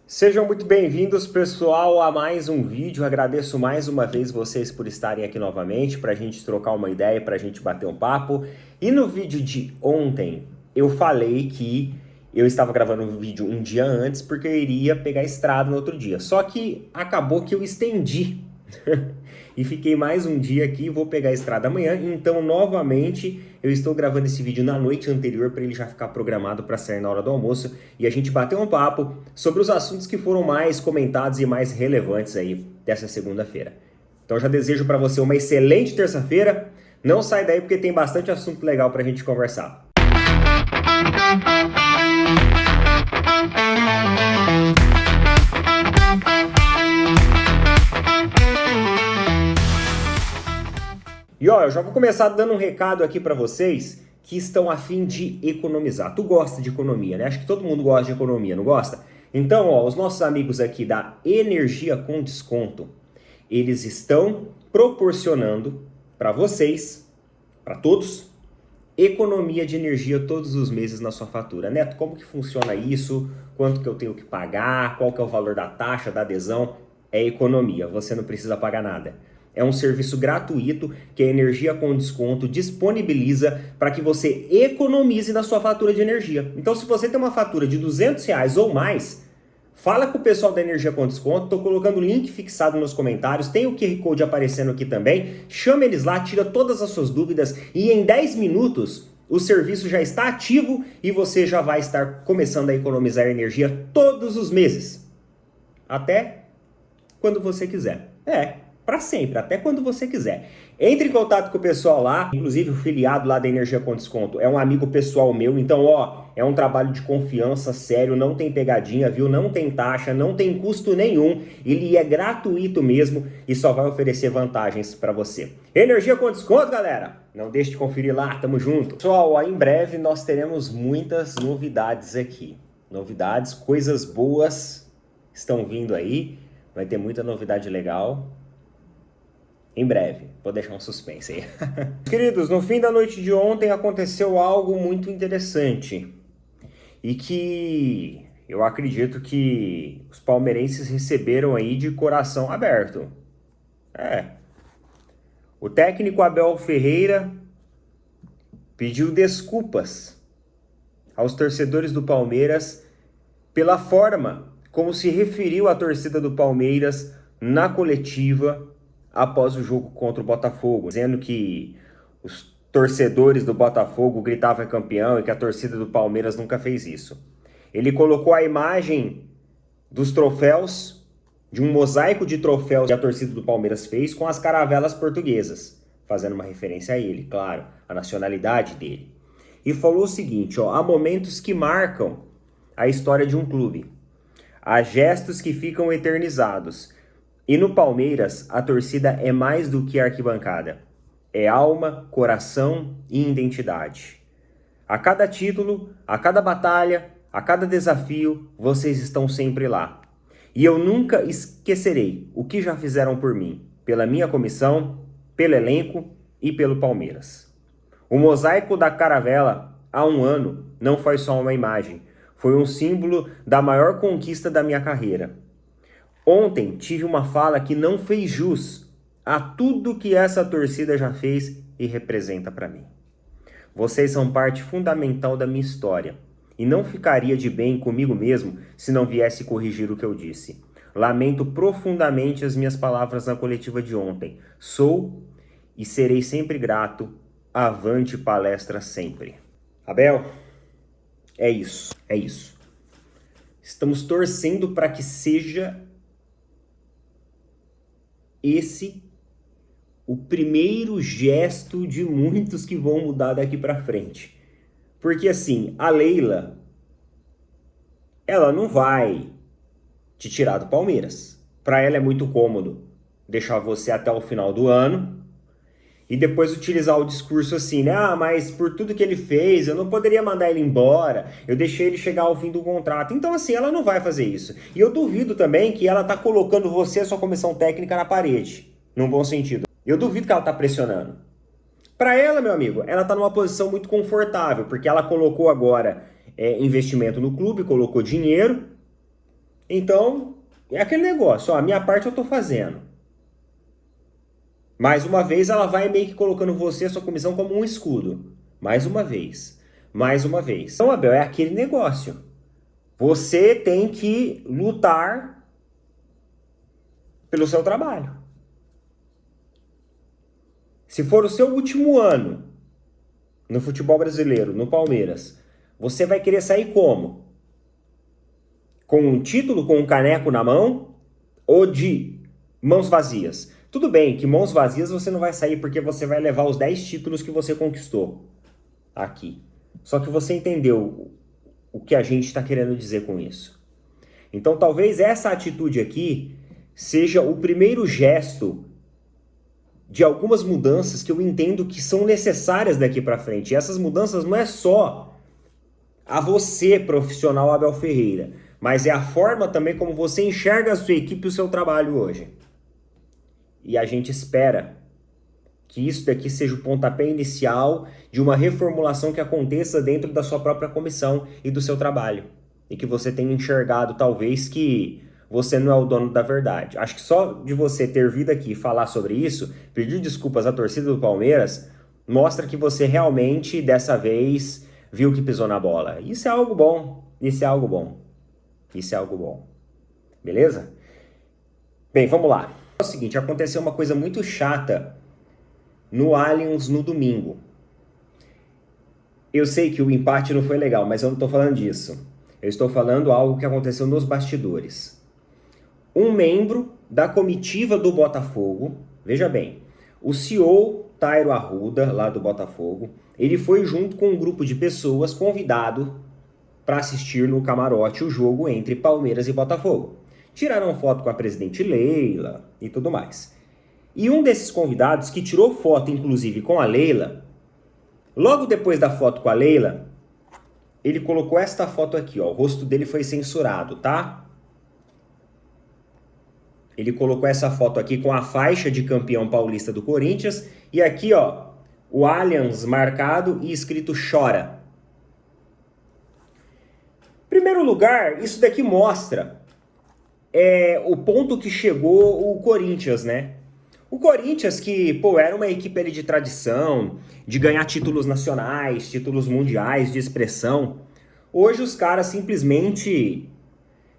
Sejam muito bem-vindos, pessoal, a mais um vídeo. Agradeço mais uma vez vocês por estarem aqui novamente para a gente trocar uma ideia, para a gente bater um papo. E no vídeo de ontem, eu falei que eu estava gravando um vídeo um dia antes porque eu iria pegar estrada no outro dia. Só que acabou que eu estendi e fiquei mais um dia aqui, vou pegar a estrada amanhã. Então, novamente, eu estou gravando esse vídeo na noite anterior para ele já ficar programado para sair na hora do almoço e a gente bater um papo sobre os assuntos que foram mais comentados e mais relevantes aí dessa segunda-feira. Então, já desejo para você uma excelente terça-feira. Não sai daí porque tem bastante assunto legal para a gente conversar. E ó, eu já vou começar dando um recado aqui para vocês que estão a fim de economizar. Tu gosta de economia, né? Acho que todo mundo gosta de economia, não gosta? Então, ó, os nossos amigos aqui da Energia com Desconto, eles estão proporcionando para vocês, para todos, economia de energia todos os meses na sua fatura. Neto, como que funciona isso? Quanto que eu tenho que pagar? Qual que é o valor da taxa, da adesão? É economia, você não precisa pagar nada. É um serviço gratuito que a Energia com Desconto disponibiliza para que você economize na sua fatura de energia. Então, se você tem uma fatura de R$ 200 ou mais, fala com o pessoal da Energia com Desconto. Estou colocando o link fixado nos comentários. Tem o QR Code aparecendo aqui também. Chama eles lá, tira todas as suas dúvidas e em 10 minutos o serviço já está ativo e você já vai estar começando a economizar energia todos os meses. Até quando você quiser. Para sempre, até quando você quiser. Entre em contato com o pessoal lá, inclusive o filiado lá da Energia com Desconto é um amigo pessoal meu, então ó, é um trabalho de confiança sério, não tem pegadinha, viu? Não tem taxa, não tem custo nenhum, ele é gratuito mesmo e só vai oferecer vantagens para você. Energia com Desconto, galera! Não deixe de conferir lá, tamo junto. Pessoal, ó, em breve nós teremos muitas novidades aqui. Novidades, coisas boas estão vindo aí, vai ter muita novidade legal. Em breve, vou deixar um suspense aí. Queridos, no fim da noite de ontem aconteceu algo muito interessante e que eu acredito que os palmeirenses receberam aí de coração aberto. O técnico Abel Ferreira pediu desculpas aos torcedores do Palmeiras pela forma como se referiu à torcida do Palmeiras na coletiva após o jogo contra o Botafogo, dizendo que os torcedores do Botafogo gritavam campeão e que a torcida do Palmeiras nunca fez isso. Ele colocou a imagem dos troféus, de um mosaico de troféus que a torcida do Palmeiras fez com as caravelas portuguesas, fazendo uma referência a ele, claro, a nacionalidade dele. E falou o seguinte, ó, há momentos que marcam a história de um clube, há gestos que ficam eternizados. E no Palmeiras, a torcida é mais do que arquibancada. É alma, coração e identidade. A cada título, a cada batalha, a cada desafio, vocês estão sempre lá. E eu nunca esquecerei o que já fizeram por mim, pela minha comissão, pelo elenco e pelo Palmeiras. O mosaico da caravela, há um ano, não foi só uma imagem. Foi um símbolo da maior conquista da minha carreira. Ontem tive uma fala que não fez jus a tudo que essa torcida já fez e representa para mim. Vocês são parte fundamental da minha história e não ficaria de bem comigo mesmo se não viesse corrigir o que eu disse. Lamento profundamente as minhas palavras na coletiva de ontem. Sou e serei sempre grato. Avante palestra sempre. Abel, é isso. Estamos torcendo para que seja esse o primeiro gesto de muitos que vão mudar daqui para frente. Porque assim, a Leila, ela não vai te tirar do Palmeiras. Para ela é muito cômodo deixar você até o final do ano e depois utilizar o discurso assim, né? Ah, mas por tudo que ele fez, eu não poderia mandar ele embora, eu deixei ele chegar ao fim do contrato. Então assim, ela não vai fazer isso. E eu duvido também que ela tá colocando você e a sua comissão técnica na parede, num bom sentido. Eu duvido que ela tá pressionando. Para ela, meu amigo, ela tá numa posição muito confortável, porque ela colocou agora investimento no clube, colocou dinheiro, Então, é aquele negócio, ó, a minha parte eu tô fazendo. Mais uma vez, ela vai meio que colocando você, a sua comissão, como um escudo. Mais uma vez. Mais uma vez. Então, Abel, é aquele negócio. Você tem que lutar pelo seu trabalho. Se for o seu último ano no futebol brasileiro, no Palmeiras, você vai querer sair como? Com um título, com um caneco na mão ou de mãos vazias? Tudo bem que mãos vazias você não vai sair porque você vai levar os 10 títulos que você conquistou aqui. Só que você entendeu o que a gente está querendo dizer com isso. Então talvez essa atitude aqui seja o primeiro gesto de algumas mudanças que eu entendo que são necessárias daqui para frente. E essas mudanças não é só a você, profissional Abel Ferreira, mas é a forma também como você enxerga a sua equipe e o seu trabalho hoje. E a gente espera que isso daqui seja o pontapé inicial de uma reformulação que aconteça dentro da sua própria comissão e do seu trabalho. E que você tenha enxergado, talvez, que você não é o dono da verdade. Acho que só de você ter vindo aqui falar sobre isso, pedir desculpas à torcida do Palmeiras, mostra que você realmente, dessa vez, viu que pisou na bola. Isso é algo bom. Isso é algo bom. Isso é algo bom. Beleza? Bem, vamos lá. É o seguinte, aconteceu uma coisa muito chata no Allianz no domingo. Eu sei que o empate não foi legal, mas eu não estou falando disso. Eu estou falando algo que aconteceu nos bastidores. Um membro da comitiva do Botafogo, veja bem, o CEO Tairo Arruda, lá do Botafogo, ele foi junto com um grupo de pessoas convidado para assistir no camarote o jogo entre Palmeiras e Botafogo. Tiraram foto com a presidente Leila e tudo mais. E um desses convidados, que tirou foto inclusive com a Leila, logo depois da foto com a Leila, ele colocou esta foto aqui, ó. O rosto dele foi censurado, tá? Ele colocou essa foto aqui com a faixa de campeão paulista do Corinthians e aqui, ó, o Allianz marcado e escrito chora. Em primeiro lugar, isso daqui mostra o ponto que chegou o Corinthians, né? O Corinthians que, pô, era uma equipe ali de tradição, de ganhar títulos nacionais, títulos mundiais de expressão. Hoje os caras simplesmente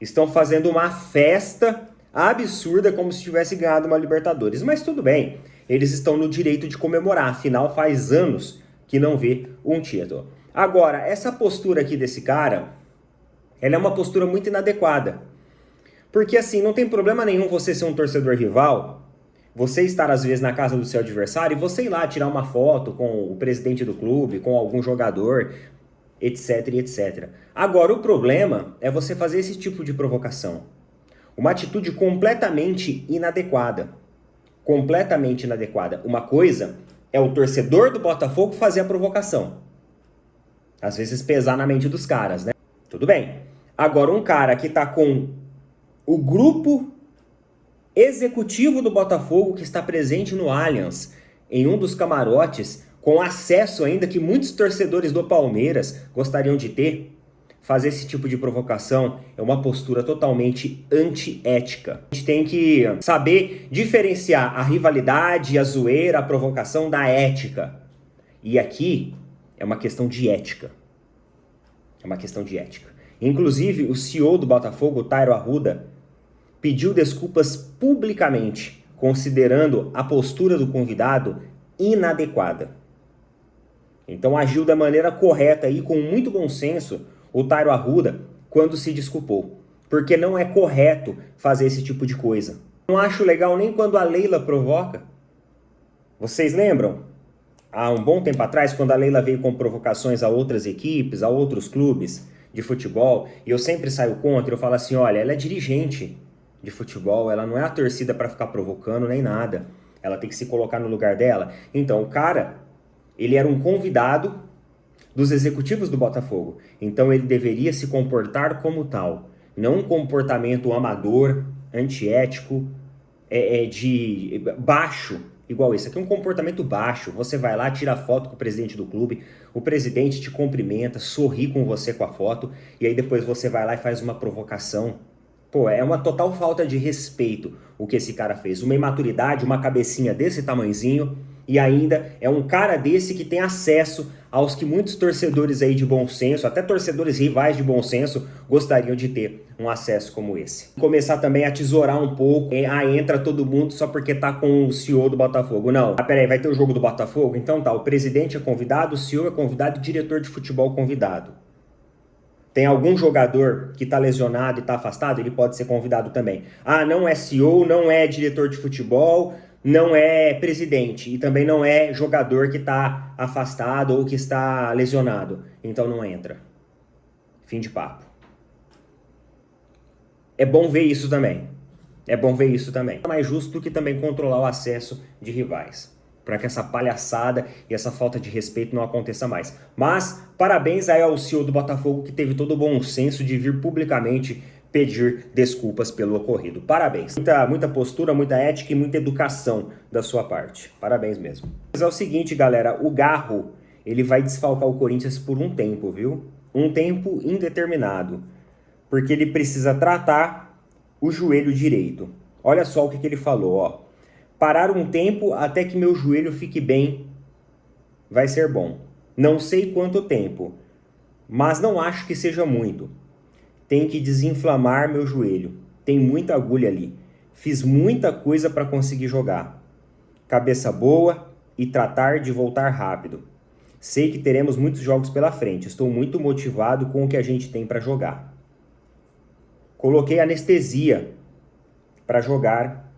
estão fazendo uma festa absurda como se tivesse ganhado uma Libertadores. Mas tudo bem, eles estão no direito de comemorar, afinal faz anos que não vê um título. Agora, essa postura aqui desse cara, ela é uma postura muito inadequada. Porque assim, não tem problema nenhum você ser um torcedor rival, você estar às vezes na casa do seu adversário e você ir lá tirar uma foto com o presidente do clube, com algum jogador, etc, etc. Agora, o problema é você fazer esse tipo de provocação. Uma atitude completamente inadequada. Completamente inadequada. Uma coisa é o torcedor do Botafogo fazer a provocação. Às vezes pesar na mente dos caras, né? Tudo bem. Agora, um cara que tá com o grupo executivo do Botafogo que está presente no Allianz, em um dos camarotes, com acesso ainda que muitos torcedores do Palmeiras gostariam de ter, fazer esse tipo de provocação é uma postura totalmente antiética. A gente tem que saber diferenciar a rivalidade, a zoeira, a provocação da ética. E aqui é uma questão de ética. É uma questão de ética. Inclusive, o CEO do Botafogo, o Tairo Arruda, pediu desculpas publicamente, considerando a postura do convidado inadequada. Então agiu da maneira correta e com muito bom senso o Tairo Arruda quando se desculpou. Porque não é correto fazer esse tipo de coisa. Não acho legal nem quando a Leila provoca. Vocês lembram? Há um bom tempo atrás, quando a Leila veio com provocações a outras equipes, a outros clubes de futebol, e eu sempre saio contra, eu falo assim, olha, ela é dirigente de futebol, ela não é a torcida para ficar provocando nem nada. Ela tem que se colocar no lugar dela. Então, o cara, ele era um convidado dos executivos do Botafogo. Então, ele deveria se comportar como tal. Não um comportamento amador, antiético, de baixo, igual esse. Aqui é um comportamento baixo. Você vai lá, tira foto com o presidente do clube, o presidente te cumprimenta, sorri com você com a foto, e aí depois você vai lá e faz uma provocação Pô, é uma total falta de respeito o que esse cara fez. Uma imaturidade, uma cabecinha desse tamanhozinho, e ainda é um cara desse que tem acesso aos que muitos torcedores aí de bom senso, até torcedores rivais de bom senso, gostariam de ter um acesso como esse. Começar também a tesourar um pouco, entra todo mundo só porque tá com o CEO do Botafogo. Não, peraí, vai ter o jogo do Botafogo? Então tá, o presidente é convidado, o CEO é convidado e o diretor de futebol convidado. Tem algum jogador que está lesionado e está afastado, ele pode ser convidado também. Ah, não é CEO, não é diretor de futebol, não é presidente e também não é jogador que está afastado ou que está lesionado. Então não entra. Fim de papo. É bom ver isso também. É bom ver isso também. É mais justo do que também controlar o acesso de rivais, para que essa palhaçada e essa falta de respeito não aconteça mais. Mas, parabéns aí ao CEO do Botafogo que teve todo o bom senso de vir publicamente pedir desculpas pelo ocorrido. Parabéns. Muita postura, muita ética e muita educação da sua parte. Parabéns mesmo. Mas é o seguinte, galera, o Garro, ele vai desfalcar o Corinthians por um tempo, viu? Um tempo indeterminado. Porque ele precisa tratar o joelho direito. Olha só o que ele falou, ó. Parar um tempo até que meu joelho fique bem vai ser bom. Não sei quanto tempo, mas não acho que seja muito. Tem que desinflamar meu joelho. Tem muita agulha ali. Fiz muita coisa para conseguir jogar. Cabeça boa e tratar de voltar rápido. Sei que teremos muitos jogos pela frente. Estou muito motivado com o que a gente tem para jogar. Coloquei anestesia para jogar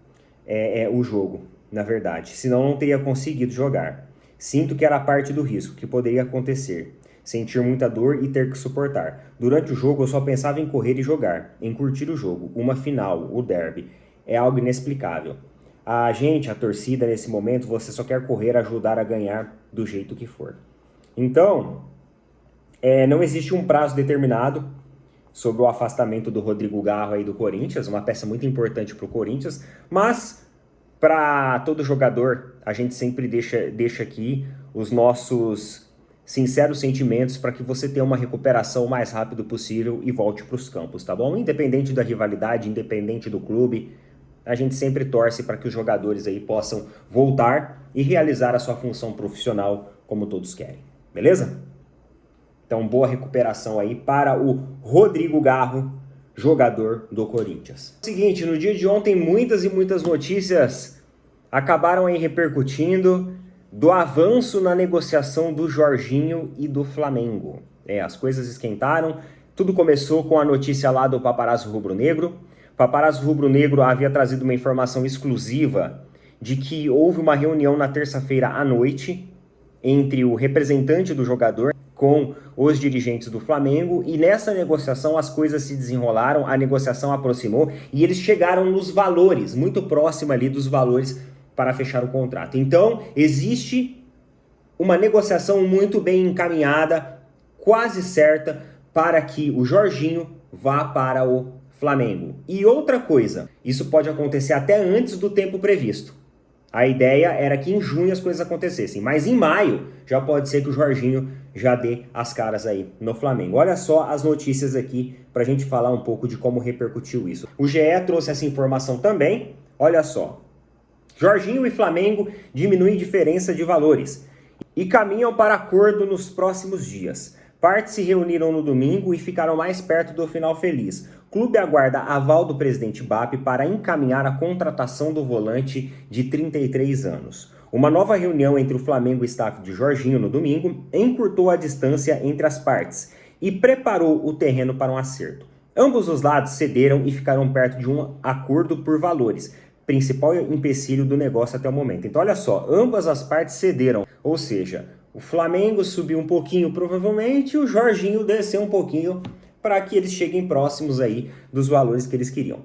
o jogo, na verdade. Senão não teria conseguido jogar. Sinto que era parte do risco que poderia acontecer. Sentir muita dor e ter que suportar. Durante o jogo eu só pensava em correr e jogar, em curtir o jogo, uma final, o derby. É algo inexplicável. A gente, a torcida, nesse momento, você só quer correr, ajudar a ganhar do jeito que for. Então, não existe um prazo determinado sobre o afastamento do Rodrigo Garro aí do Corinthians, uma peça muito importante para o Corinthians, mas para todo jogador, a gente sempre deixa aqui os nossos sinceros sentimentos para que você tenha uma recuperação o mais rápido possível e volte para os campos, tá bom? Independente da rivalidade, independente do clube, a gente sempre torce para que os jogadores aí possam voltar e realizar a sua função profissional como todos querem, beleza? Então, boa recuperação aí para o Rodrigo Garro, jogador do Corinthians. Seguinte, no dia de ontem, muitas e muitas notícias acabaram aí repercutindo do avanço na negociação do Jorginho e do Flamengo. As coisas esquentaram, tudo começou com a notícia lá do Paparazzo Rubro-Negro. O Paparazzo Rubro-Negro havia trazido uma informação exclusiva de que houve uma reunião na terça-feira à noite entre o representante do jogador com os dirigentes do Flamengo, e nessa negociação as coisas se desenrolaram, a negociação aproximou e eles chegaram nos valores, muito próximo ali dos valores para fechar o contrato. Então, existe uma negociação muito bem encaminhada, quase certa, para que o Jorginho vá para o Flamengo. E outra coisa, isso pode acontecer até antes do tempo previsto. A ideia era que em junho as coisas acontecessem, mas em maio já pode ser que o Jorginho já dê as caras aí no Flamengo. Olha só as notícias aqui para a gente falar um pouco de como repercutiu isso. O GE trouxe essa informação também, olha só. Jorginho e Flamengo diminuem diferença de valores e caminham para acordo nos próximos dias. Partes se reuniram no domingo e ficaram mais perto do final feliz. Clube aguarda aval do presidente BAP para encaminhar a contratação do volante de 33 anos. Uma nova reunião entre o Flamengo e o staff de Jorginho no domingo encurtou a distância entre as partes e preparou o terreno para um acerto. Ambos os lados cederam e ficaram perto de um acordo por valores, principal empecilho do negócio até o momento. Então olha só, ambas as partes cederam, ou seja, o Flamengo subiu um pouquinho provavelmente e o Jorginho desceu um pouquinho para que eles cheguem próximos aí dos valores que eles queriam.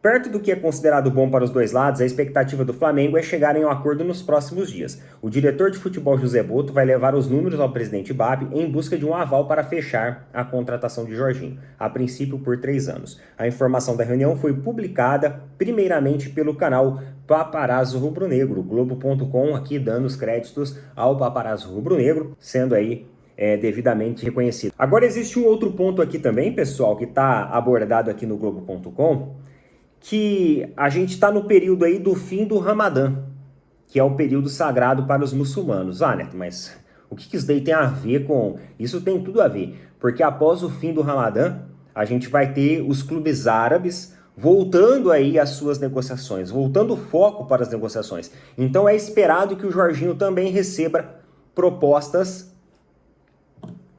Perto do que é considerado bom para os dois lados, a expectativa do Flamengo é chegar em um acordo nos próximos dias. O diretor de futebol José Boto vai levar os números ao presidente BAP em busca de um aval para fechar a contratação de Jorginho, a princípio por 3 anos. A informação da reunião foi publicada primeiramente pelo canal Paparazzo Rubro-Negro, Globo.com, aqui dando os créditos ao Paparazzo Rubro-Negro, sendo aí devidamente reconhecido. Agora existe um outro ponto aqui também, pessoal, que está abordado aqui no Globo.com, que a gente está no período aí do fim do Ramadã, que é o período sagrado para os muçulmanos. Ah, Neto, mas o que isso daí tem a ver com... Isso tem tudo a ver, porque após o fim do Ramadã, a gente vai ter os clubes árabes voltando aí às suas negociações, voltando o foco para as negociações. Então é esperado que o Jorginho também receba propostas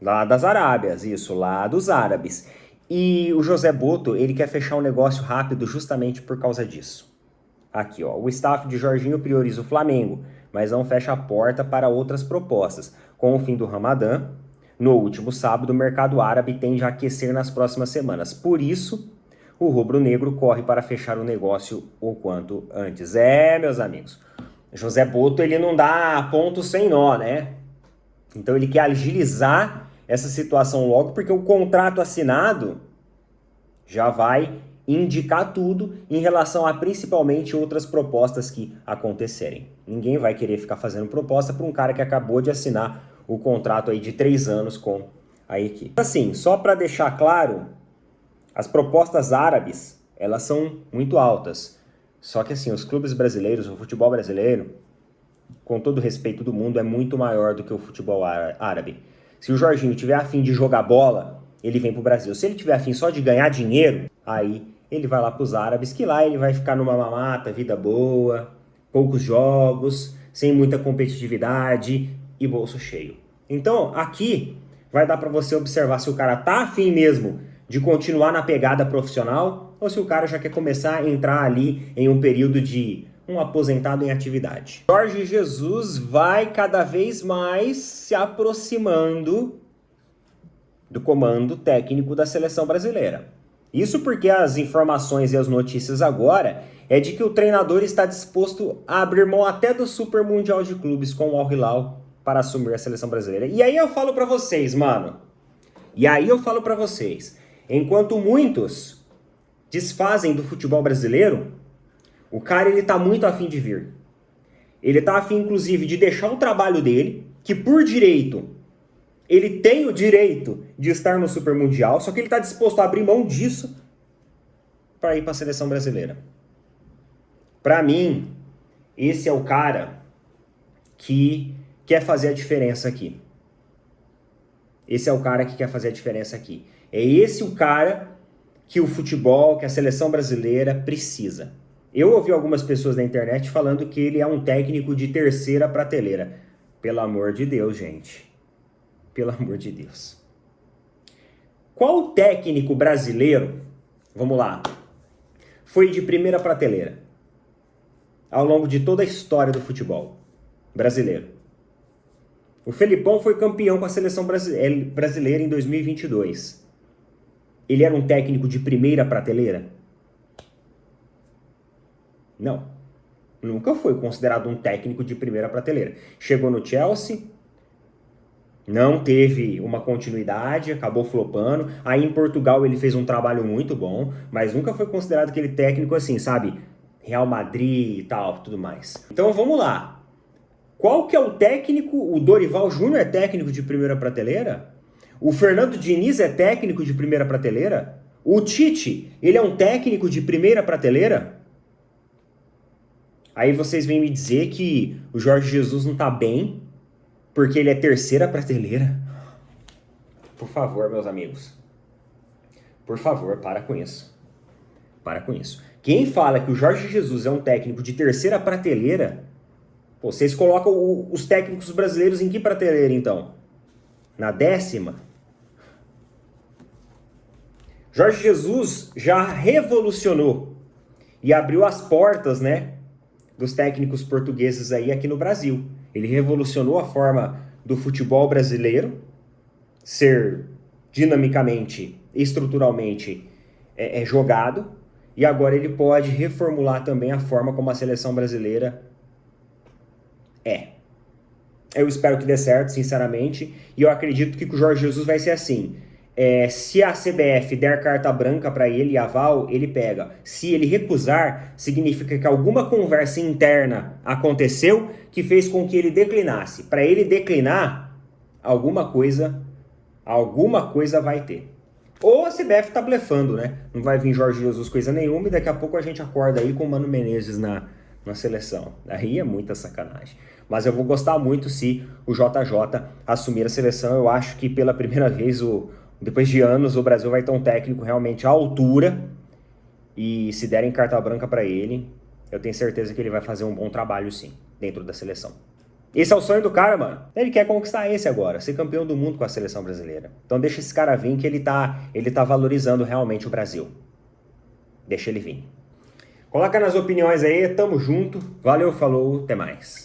lá das Arábias, isso, lá dos árabes. E o José Boto, ele quer fechar um negócio rápido justamente por causa disso. Aqui, ó, o staff de Jorginho prioriza o Flamengo, mas não fecha a porta para outras propostas. Com o fim do Ramadã, no último sábado, o mercado árabe tende a aquecer nas próximas semanas. Por isso, o rubro-negro corre para fechar o negócio o quanto antes. Meus amigos, José Boto, ele não dá ponto sem nó, né? Então ele quer agilizar essa situação logo, porque o contrato assinado já vai indicar tudo em relação a principalmente outras propostas que acontecerem. Ninguém vai querer ficar fazendo proposta para um cara que acabou de assinar o contrato aí de 3 anos com a equipe. Assim, só para deixar claro, as propostas árabes, elas são muito altas. Só que assim, os clubes brasileiros, o futebol brasileiro, com todo o respeito do mundo, é muito maior do que o futebol árabe. Se o Jorginho tiver a fim de jogar bola, ele vem pro Brasil. Se ele tiver a fim só de ganhar dinheiro, aí ele vai lá pros árabes, que lá ele vai ficar numa mamata, vida boa, poucos jogos, sem muita competitividade e bolso cheio. Então, aqui vai dar para você observar se o cara tá afim mesmo de continuar na pegada profissional ou se o cara já quer começar a entrar ali em um período de um aposentado em atividade. Jorge Jesus vai cada vez mais se aproximando do comando técnico da seleção brasileira. Isso porque as informações e as notícias agora é de que o treinador está disposto a abrir mão até do Super Mundial de Clubes com o Al Hilal para assumir a seleção brasileira. E aí eu falo pra vocês, mano. Enquanto muitos desfazem do futebol brasileiro, o cara, ele tá muito afim de vir. Ele tá afim, inclusive, de deixar o trabalho dele, que por direito, ele tem o direito de estar no Super Mundial, só que ele tá disposto a abrir mão disso para ir para a seleção brasileira. Para mim, esse é o cara que quer fazer a diferença aqui. Esse é o cara que quer fazer a diferença aqui. É esse o cara que o futebol, que a seleção brasileira precisa. Eu ouvi algumas pessoas na internet falando que ele é um técnico de terceira prateleira. Pelo amor de Deus, gente. Pelo amor de Deus. Qual técnico brasileiro, vamos lá, foi de primeira prateleira ao longo de toda a história do futebol brasileiro? O Felipão foi campeão com a seleção brasileira em 2022. Ele era um técnico de primeira prateleira? Não. Nunca foi considerado um técnico de primeira prateleira. Chegou no Chelsea, não teve uma continuidade, acabou flopando. Aí em Portugal ele fez um trabalho muito bom, mas nunca foi considerado aquele técnico assim, sabe? Real Madrid e tal, tudo mais. Então vamos lá. Qual que é o técnico? O Dorival Júnior é técnico de primeira prateleira? O Fernando Diniz é técnico de primeira prateleira? O Tite, ele é um técnico de primeira prateleira? Aí vocês vêm me dizer que o Jorge Jesus não tá bem porque ele é terceira prateleira? Por favor, meus amigos. Por favor, para com isso. Para com isso. Quem fala que o Jorge Jesus é um técnico de terceira prateleira, pô, vocês colocam os técnicos brasileiros em que prateleira, então? Na 10ª? Jorge Jesus já revolucionou e abriu as portas, né, dos técnicos portugueses aí aqui no Brasil. Ele revolucionou a forma do futebol brasileiro ser dinamicamente, estruturalmente jogado, e agora ele pode reformular também a forma como a seleção brasileira é. Eu espero que dê certo, sinceramente, e eu acredito que com o Jorge Jesus vai ser assim. Se a CBF der carta branca para ele e aval, ele pega. Se ele recusar, significa que alguma conversa interna aconteceu que fez com que ele declinasse. Para ele declinar, alguma coisa vai ter. Ou a CBF tá blefando, né? Não vai vir Jorge Jesus coisa nenhuma e daqui a pouco a gente acorda aí com o Mano Menezes na seleção. Aí é muita sacanagem. Mas eu vou gostar muito se o JJ assumir a seleção. Eu acho que pela primeira vez, depois de anos, o Brasil vai ter um técnico realmente à altura. E se derem carta branca para ele, eu tenho certeza que ele vai fazer um bom trabalho sim, dentro da seleção. Esse é o sonho do cara, mano. Ele quer conquistar esse agora, ser campeão do mundo com a seleção brasileira. Então deixa esse cara vir que ele tá valorizando realmente o Brasil. Deixa ele vir. Coloca nas opiniões aí, tamo junto. Valeu, falou, até mais.